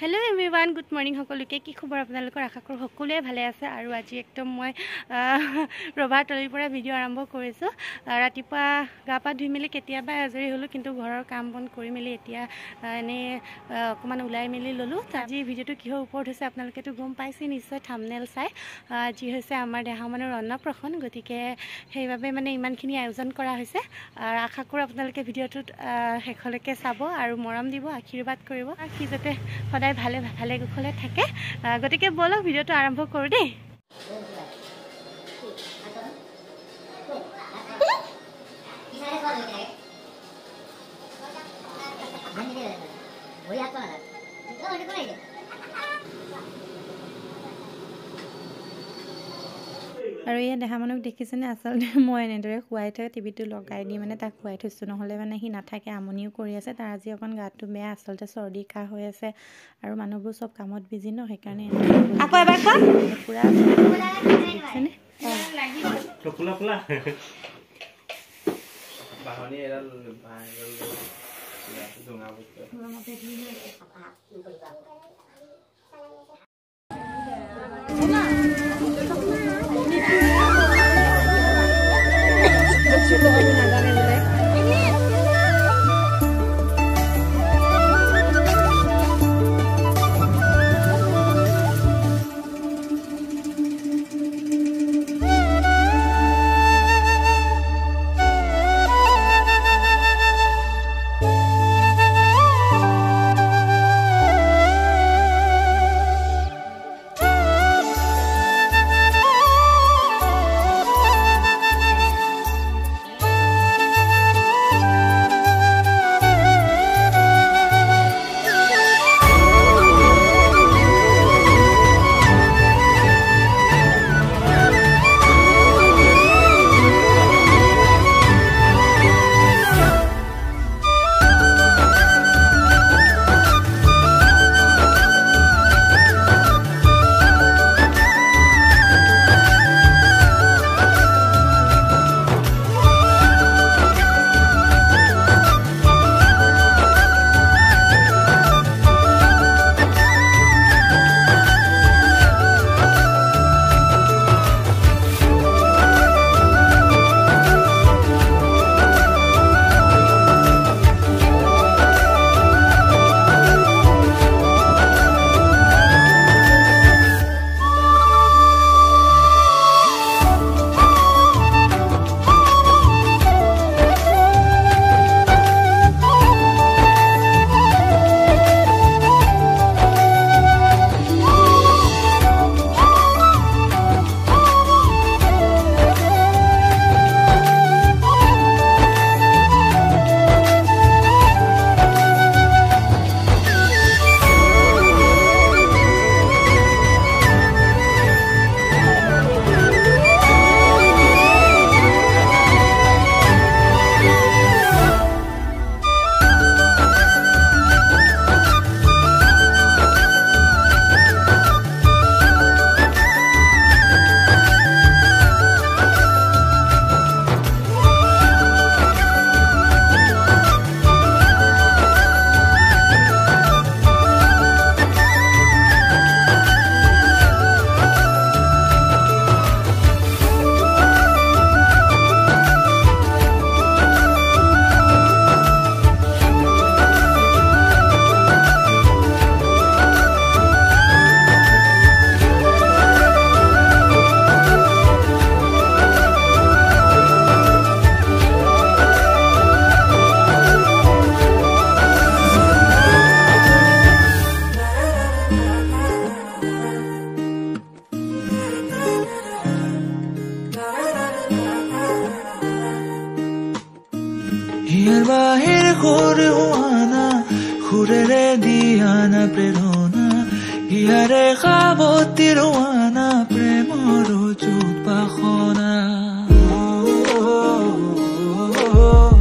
hello everyone good morning সকলোকে কি খবৰ আপোনালোকৰ আশা কৰো সকলোৱে ভালে আছে আৰু আজি একদম মই ৰবাৰ তলিৰ পৰা ভিডিও আৰম্ভ কৰিছো ৰাতিপুৱা গা পা ধুই মেলি কেতিয়াবা আজৰি হলো কিন্তু ঘৰৰ কাম বন কৰি মেলি এতিয়া এনে অকমান উলাই মেলি ললো আজি ভিডিওটো কিহৰ ওপৰত হৈছে আপোনালোকে তো গম পাইছে নিশ্চয় থাম্বনেল চাই আজি হৈছে আমাৰ দেহামানৰ অন্নপ্ৰসন গতিকে সেইভাবে মানে ইমানখিনি আয়োজন কৰা হৈছে আৰু আশা কৰো আপোনালোকে ভিডিওটো শেষলৈকে চাব আৰু মৰম দিব আশীৰ্বাদ কৰিব কি যাতে সদায় ভালে ভালে কুশলে থাকে গতিকে বলক ভিডিওটো আৰম্ভ কৰো দেই আৰু এই দেহামানক দেখিছেনে আসলতে মই এনেদৰে খুৱাই থৈ টিভিটো লগাই দি মানে তাক খুৱাই থৈছো নহলে মানে হি নাথাকে আমনিও কৰি আছে তাৰ আজি অকন গাটো বেয়া আসলতে চৰ্দি কাহ হৈ আছে আৰু মানুহবোৰ সব কামত বিজি ন সেইকাৰণে আকৌ এবাৰ কোৱা পুৰা দেখিছেনে ফুলা ফুলা বাহনি এডাল ভাইৰল জঙা বস্তু বাহির করে ওয়ানা খুরেরে দিয়ানা প্রেরণা ইয়ারে খাবতির ওয়ানা প্রেমর চুত পাখনা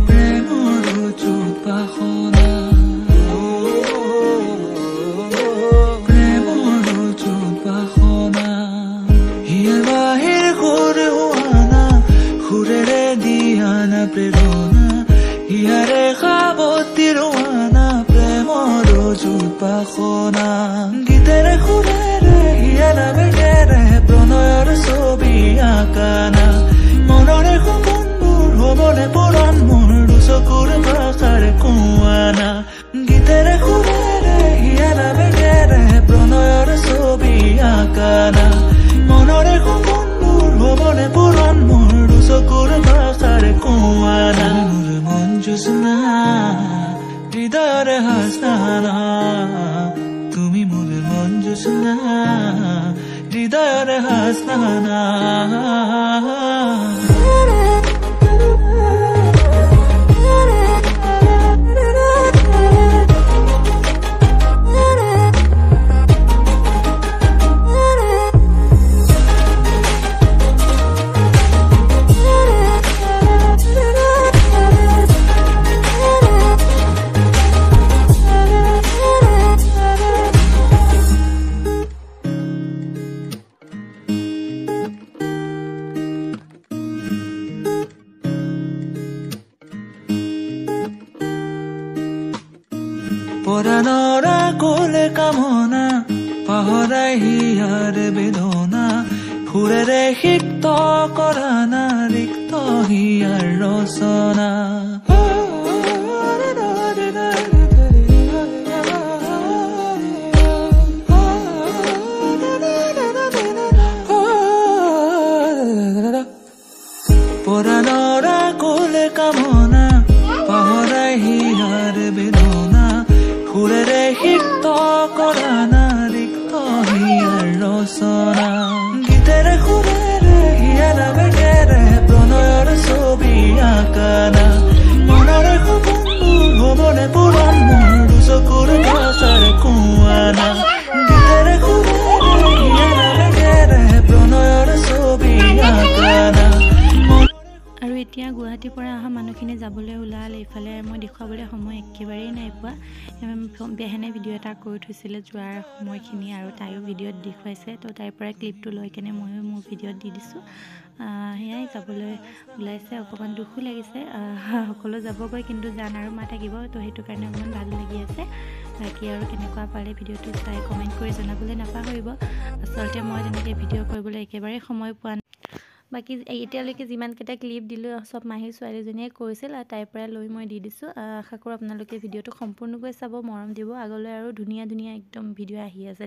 প্রেমর চুত পাখনা প্রেমর চুত পাখনা ইয়ার বাহির করে ওয়ানা খুরেরে দিয়ানা প্রেরণা ইয়ারে খাবতির ওয়ানা প্রেমর চুত পাখনা গীতেৰে সুৰেৰে হিয়াৰা বেগেৰে প্ৰণয়ৰ ছবি আঁকানা মনৰে সপোনবোৰ হ'বনে পৰাণ মোৰ দুচকুৰ ভাষাৰে কোৱানা গীতেৰে সুৰেৰে হিয়াৰা বেগেৰে প্ৰণয়ৰ ছবি আঁকানা মনৰে সপোনবোৰ হ'বনে পৰাণ মোৰ দুচকুৰ ভাষাৰে কোৱানা মোৰ মন জোছনা হৃদয়ৰে হাসনা তুমি মোৰ মন জোছনা হৃদয়ৰে হাসনা পৰাণৰা কোলে কামনা পাহৰাই হিয়াৰ বেদনা সুৰেৰে সিক্ত কৰা না ৰিক্ত হিয়াৰ ৰচনা পৰাণৰা কোলে কামনা পাহৰাই হিয়াৰ বেদনা সুৰেৰে সিক্ত কৰা না ৰিক্ত হিয়াৰ ৰচনা গীতেৰে সুৰেৰে হিয়াৰা বেগেৰে প্ৰণয়ৰ ছবি আঁকানা মনৰে সপোনবোৰ হ'বনে পৰাণ মোৰ দুচকুৰ ভাষাৰে কোৱানা গীতেৰে সুৰেৰে হিয়াৰা বেগেৰে প্ৰণয়ৰ ছবি আঁকানা আৰু এতিয়া গুৱাহাটীৰ পৰা অহা মানুহখিনি যাবলৈ ওলাল এইফালে মই দেখুৱাবলৈ সময় একেবাৰেই নাই পোৱা বেহেনে ভিডিঅ' এটা কৰি থৈছিলে যোৱাৰ সময়খিনি আৰু তাইও ভিডিঅ'ত দেখুৱাইছে তো তাইৰ পৰা ক্লিপটো লৈ কেনে ময়ো মোৰ ভিডিঅ'ত দি দিছোঁ সেয়াই যাবলৈ ওলাইছে অকণমান দুখো লাগিছে সকলো যাবগৈ কিন্তু জান আৰু মা থাকিব তো সেইটো কাৰণে অকণমান ভাল লাগি আছে বাকী আৰু কেনেকুৱা পালে ভিডিঅ'টো চাই কমেণ্ট কৰি জনাবলৈ নাপাহৰিব আচলতে মই তেনেকৈ ভিডিঅ' কৰিবলৈ একেবাৰে সময় পোৱা বাকী এতিয়ালৈকে যিমানকেইটা ক্লিপ দিলোঁ চব মাহীৰ ছোৱালীজনীয়ে কৰিছিল আৰু তাইৰ পৰা লৈ মই দি দিছোঁ আশা কৰোঁ আপোনালোকে ভিডিঅ'টো সম্পূৰ্ণকৈ চাব মৰম দিব আগলৈ আৰু ধুনীয়া ধুনীয়া একদম ভিডিঅ' আহি আছে